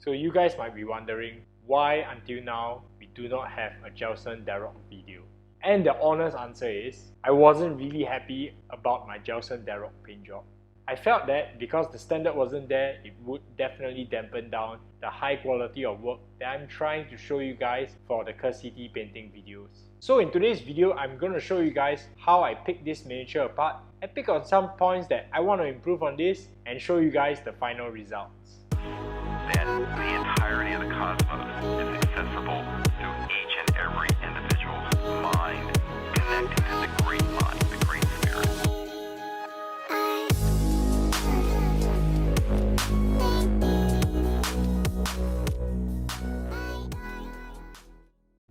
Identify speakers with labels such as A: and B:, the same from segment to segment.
A: So you guys might be wondering why until now we do not have a Jelsen Darrock video. And the honest answer is, I wasn't really happy about my Jelsen Darrock paint job. I felt that because the standard wasn't there, it would definitely dampen down the high quality of work that I'm trying to show you guys for the Curse City painting videos. So in today's video, I'm going to show you guys how I pick this miniature apart and pick on some points that I want to improve on this and show you guys the final results.
B: That the entirety of the cosmos is accessible through each and every individual's mind, connecting to the great mind, the great spirit.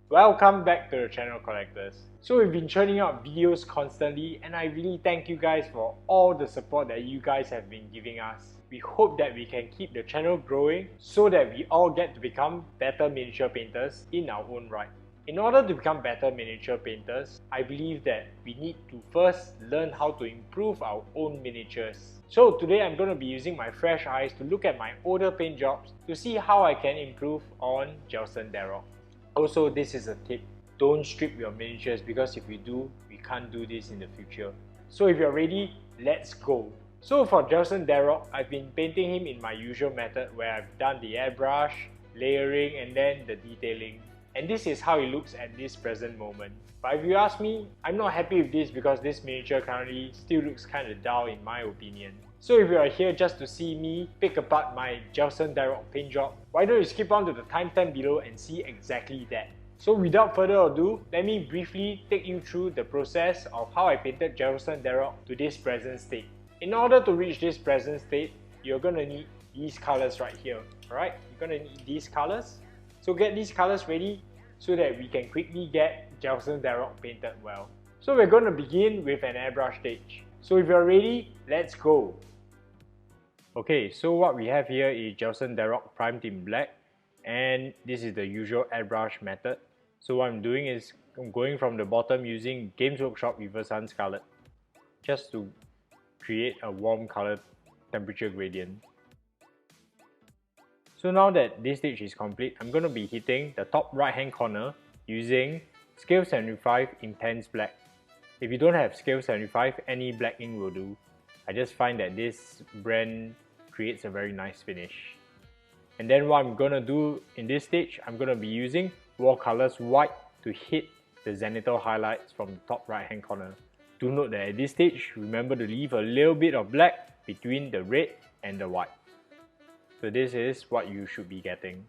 A: Welcome back to the channel, collectors. So we've been churning out videos constantly and I really thank you guys for all the support that you guys have been giving us. We hope that we can keep the channel growing so that we all get to become better miniature painters in our own right. In order to become better miniature painters, I believe that we need to first learn how to improve our own miniatures. So today I'm going to be using my fresh eyes to look at my older paint jobs to see how I can improve on Jelsen Darrock. Also, this is a tip, don't strip your miniatures because if you do, we can't do this in the future. So if you're ready, let's go! So for Jelsen Darrock, I've been painting him in my usual method where I've done the airbrush, layering and then the detailing. And this is how it looks at this present moment. But if you ask me, I'm not happy with this because this miniature currently still looks kinda dull in my opinion. So if you are here just to see me pick apart my Jelsen Darrock paint job, why don't you skip on to the timestamp below and see exactly that. So without further ado, let me briefly take you through the process of how I painted Jelsen Darrock to this present state. In order to reach this present state, you're gonna need these colors right here, alright? You're gonna need these colors. So get these colors ready so that we can quickly get Jelsen Darrock painted well. So we're gonna begin with an airbrush stage. So if you're ready, let's go! Okay, so what we have here is Jelsen Darrock primed in black, and this is the usual airbrush method. So what I'm doing is I'm going from the bottom using Games Workshop River Sun Scarlet just to create a warm color temperature gradient. So now that this stage is complete, I'm going to be hitting the top right hand corner using Scale 75 Intense Black. If you don't have Scale 75, any black ink will do. I just find that this brand creates a very nice finish. And then what I'm going to do in this stage, I'm going to be using Watercolors White to hit the zenithal highlights from the top right hand corner. Do note that at this stage, remember to leave a little bit of black between the red and the white. So this is what you should be getting.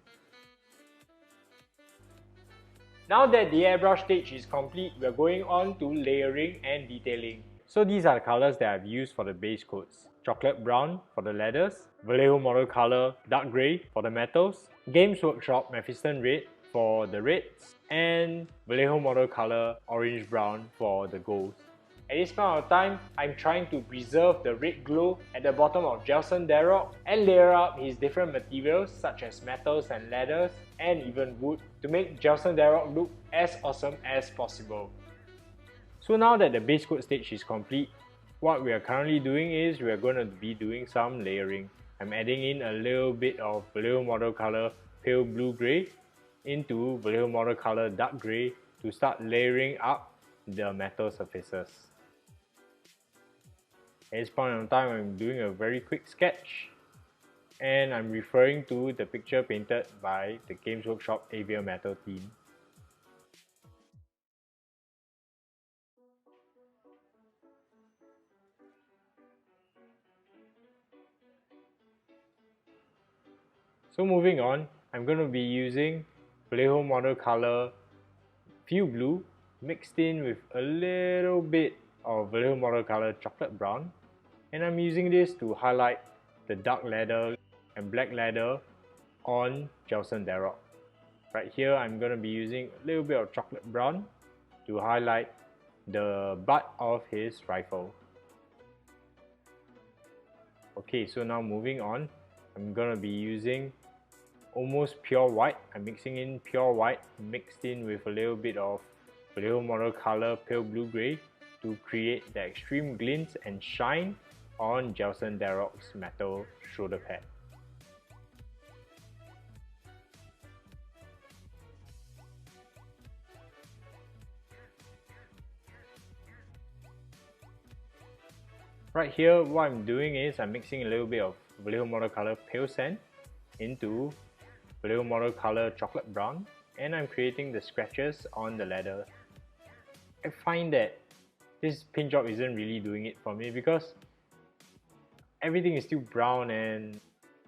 A: Now that the airbrush stage is complete, we are going on to layering and detailing. So these are the colors that I've used for the base coats. Chocolate brown for the leathers, Vallejo model color dark grey for the metals, Games Workshop Mephiston red for the reds, and Vallejo model color orange brown for the golds. At this point of time, I'm trying to preserve the red glow at the bottom of Jelsen Darrock and layer up his different materials such as metals and leathers and even wood to make Jelsen Darrock look as awesome as possible. So now that the base coat stage is complete, what we are currently doing is we are going to be doing some layering. I'm adding in a little bit of Vallejo model color pale blue grey into Vallejo model color dark grey to start layering up the metal surfaces. At this point in time, I'm doing a very quick sketch and I'm referring to the picture painted by the Games Workshop Avia Metal team. So moving on, I'm going to be using Vallejo model color Fuel Blue mixed in with a little bit of Vallejo model color Chocolate Brown, and I'm using this to highlight the dark leather and black leather on Jelsen Darrock. Right here, I'm going to be using a little bit of Chocolate Brown to highlight the butt of his rifle. Okay, so now moving on, I'm going to be using almost pure white. I'm mixing in pure white mixed in with a little bit of Vallejo model color pale blue grey to create the extreme glints and shine on Jelsen Darrock's metal shoulder pad. Right here, what I'm doing is I'm mixing a little bit of Vallejo watercolor pale sand into Vallejo watercolor chocolate brown, and I'm creating the scratches on the leather. I find that this paint job isn't really doing it for me because everything is still brown, and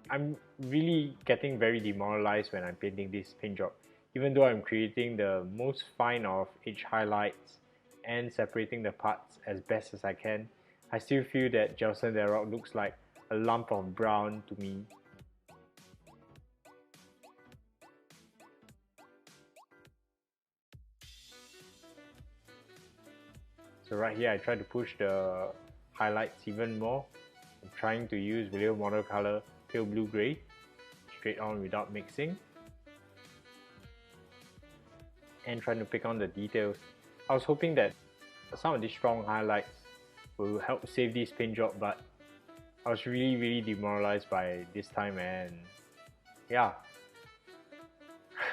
A: I'm really getting very demoralized when I'm painting this paint job. Even though I'm creating the most fine of edge highlights and separating the parts as best as I can, I still feel that Jelsen Darrock looks like a lump of brown to me. So right here I try to push the highlights even more. I'm trying to use Vallejo watercolor pale blue grey straight on without mixing, and trying to pick on the details. I was hoping that some of these strong highlights will help save this paint job, but I was really demoralized by this time, and yeah,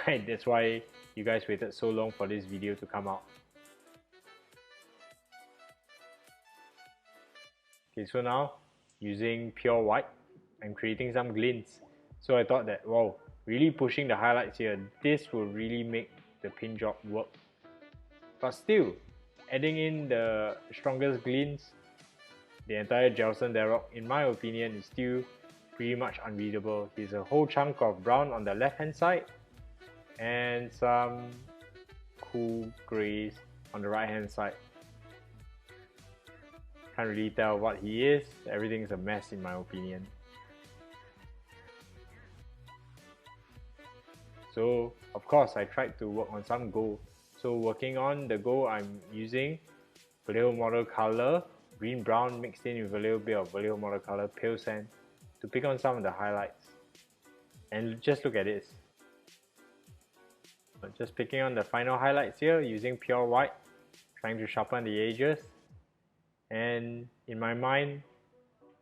A: that's why you guys waited so long for this video to come out. Okay, so now using pure white, I'm creating some glints. So I thought that, wow, really pushing the highlights here, this will really make the paint job work. But still, adding in the strongest glints, the entire Jelsen Darrock, in my opinion, is still pretty much unreadable. There's a whole chunk of brown on the left hand side and some cool greys on the right hand side. Can't really tell what he is. Everything's a mess in my opinion. So of course I tried to work on some gold. So working on the gold, I'm using Vallejo watercolor green brown mixed in with a little bit of Vallejo watercolor pale sand to pick on some of the highlights. And just look at this. Just picking on the final highlights here using pure white, trying to sharpen the edges. And in my mind,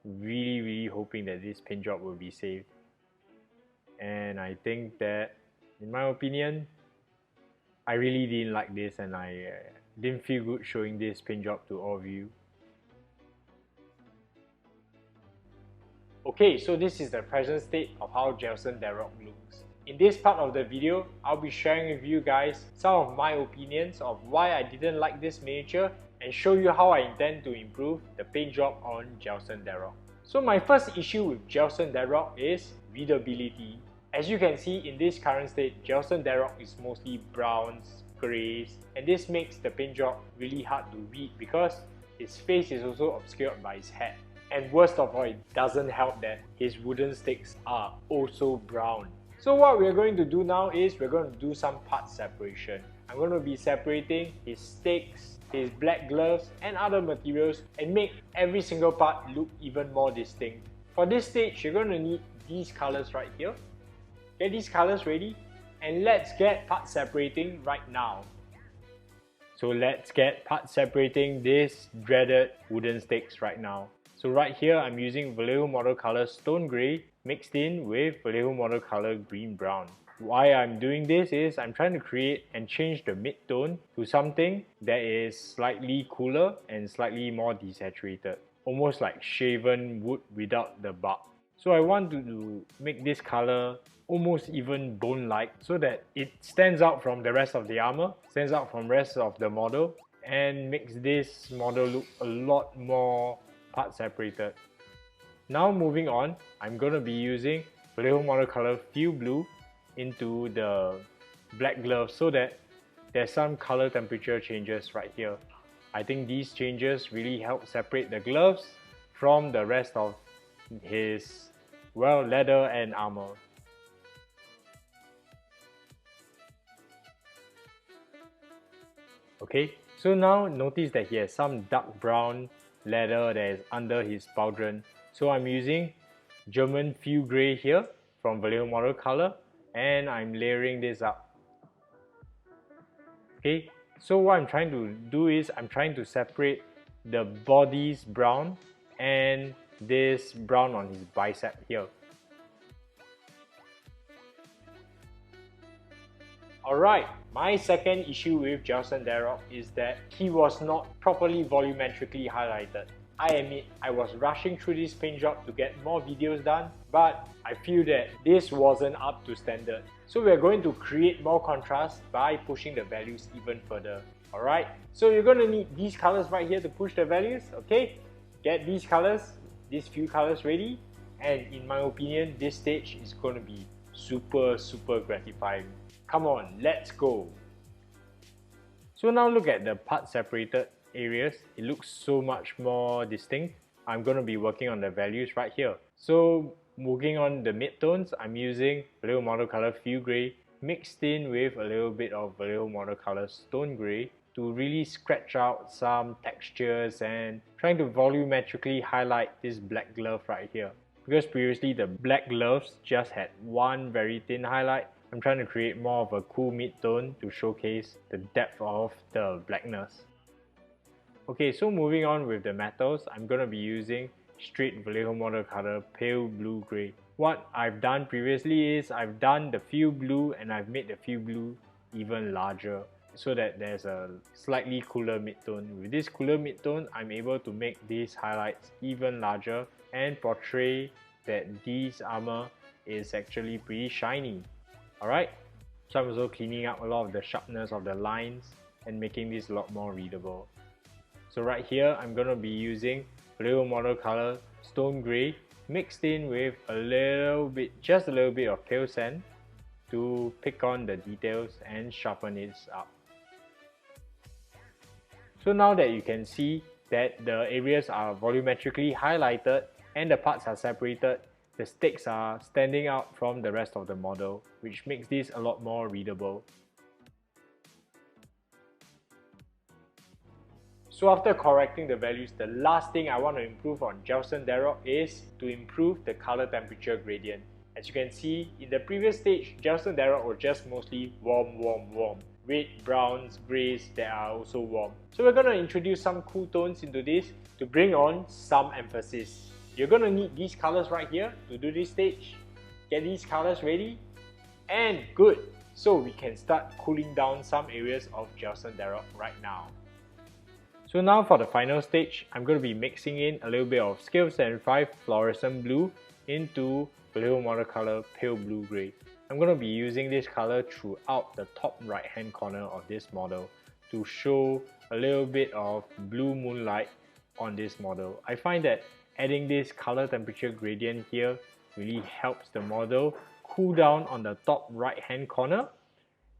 A: really hoping that this paint job will be saved. And I think that, in my opinion, I really didn't like this, and I didn't feel good showing this paint job to all of you. Okay, so this is the present state of how Jelsen Darrock looks. In this part of the video, I'll be sharing with you guys some of my opinions of why I didn't like this miniature and show you how I intend to improve the paint job on Jelsen Darrock. So my first issue with Jelsen Darrock is readability. As you can see in this current state, Jelsen Darrock is mostly browns, greys, and this makes the paint job really hard to read because his face is also obscured by his hat. And worst of all, it doesn't help that his wooden sticks are also brown. So what we're going to do now is we're going to do some part separation. I'm going to be separating his sticks, his black gloves and other materials, and make every single part look even more distinct. For this stage, you're going to need these colors right here. Get these colors ready, and let's get part separating right now. So let's get part separating this dreaded wooden sticks right now. So right here, I'm using Vallejo watercolor stone grey mixed in with Vallejo watercolor green brown. Why I'm doing this is I'm trying to create and change the mid-tone to something that is slightly cooler and slightly more desaturated, almost like shaven wood without the bark. So I want to make this color almost even bone-like so that it stands out from the rest of the armor, stands out from the rest of the model, and makes this model look a lot more part separated. Now moving on, I'm going to be using Vallejo watercolor Fuel Blue into the black gloves so that there's some color temperature changes right here. I think these changes really help separate the gloves from the rest of his, well, leather and armor. Okay, so now notice that he has some dark brown leather that is under his pauldron. So I'm using German Fuel Grey here from Vallejo watercolor, and I'm layering this up. Okay, so what I'm trying to do is I'm trying to separate the body's brown and this brown on his bicep here. Alright, my second issue with Jelsen Darrock is that he was not properly volumetrically highlighted. I admit I was rushing through this paint job to get more videos done, but I feel that this wasn't up to standard. So we're going to create more contrast by pushing the values even further. Alright, so you're going to need these colors right here to push the values, okay? Get these colors, these few colors ready, and in my opinion, this stage is going to be super gratifying. Come on, let's go! So now look at the part separated areas. It looks so much more distinct. I'm going to be working on the values right here. So moving on the midtones, I'm using Vallejo Model Color Fuel Grey mixed in with a little bit of Vallejo Model Color Stone Grey to really scratch out some textures and trying to volumetrically highlight this black glove right here. Because previously the black gloves just had one very thin highlight, I'm trying to create more of a cool mid-tone to showcase the depth of the blackness. Okay, so moving on with the metals, I'm going to be using straight Vallejo Model Color Pale Blue Grey. What I've done previously is I've done the Fuel Blue and I've made the Fuel Blue even larger so that there's a slightly cooler mid-tone. With this cooler mid-tone, I'm able to make these highlights even larger and portray that this armor is actually pretty shiny. Alright, so I'm also cleaning up a lot of the sharpness of the lines and making this a lot more readable. So right here, I'm going to be using Vallejo Model Color Stone Grey mixed in with just a little bit of pale sand to pick on the details and sharpen it up. So now that you can see that the areas are volumetrically highlighted and the parts are separated, the stakes are standing out from the rest of the model, which makes this a lot more readable. So after correcting the values, the last thing I want to improve on Jelsen Darrock is to improve the color temperature gradient. As you can see, in the previous stage, Jelsen Darrock was just mostly warm. Red, browns, greys that are also warm. So we're going to introduce some cool tones into this to bring on some emphasis. You're going to need these colors right here to do this stage. Get these colors ready and good. So we can start cooling down some areas of Jelsen Darrock right now. So now for the final stage, I'm going to be mixing in a little bit of Scale 75 Fluorescent Blue into Vallejo Model Color Pale Blue Grey. I'm going to be using this color throughout the top right hand corner of this model to show a little bit of blue moonlight on this model. I find that adding this color temperature gradient here really helps the model cool down on the top right hand corner,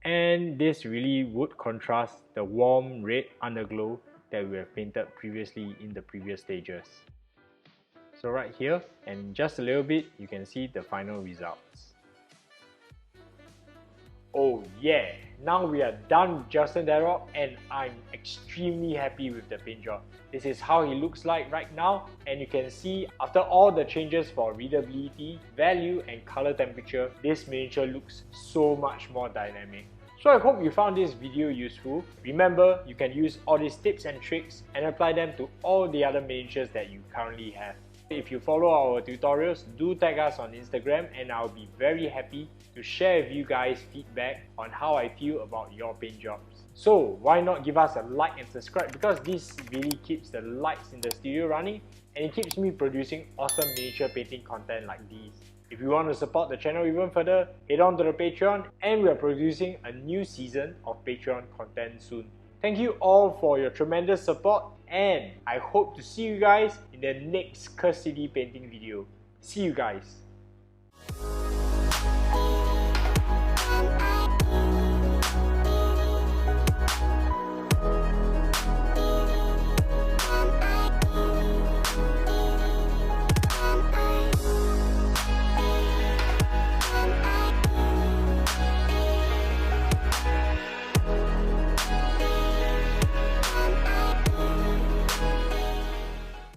A: and this really would contrast the warm red underglow that we have painted previously in the previous stages. So right here, and just a little bit, you can see the final results. Oh yeah, now we are done with Jelsen Darrock and I'm extremely happy with the paint job. This is how he looks like right now, and you can see after all the changes for readability, value and color temperature, this miniature looks so much more dynamic. So I hope you found this video useful. Remember, you can use all these tips and tricks and apply them to all the other miniatures that you currently have. If you follow our tutorials, do tag us on Instagram and I'll be very happy to share with you guys feedback on how I feel about your paint jobs. So why not give us a like and subscribe, because this really keeps the lights in the studio running and it keeps me producing awesome miniature painting content like these. If you want to support the channel even further, head on to the Patreon, and we are producing a new season of Patreon content soon. Thank you all for your tremendous support, and I hope to see you guys in the next Curse City painting video. See you guys!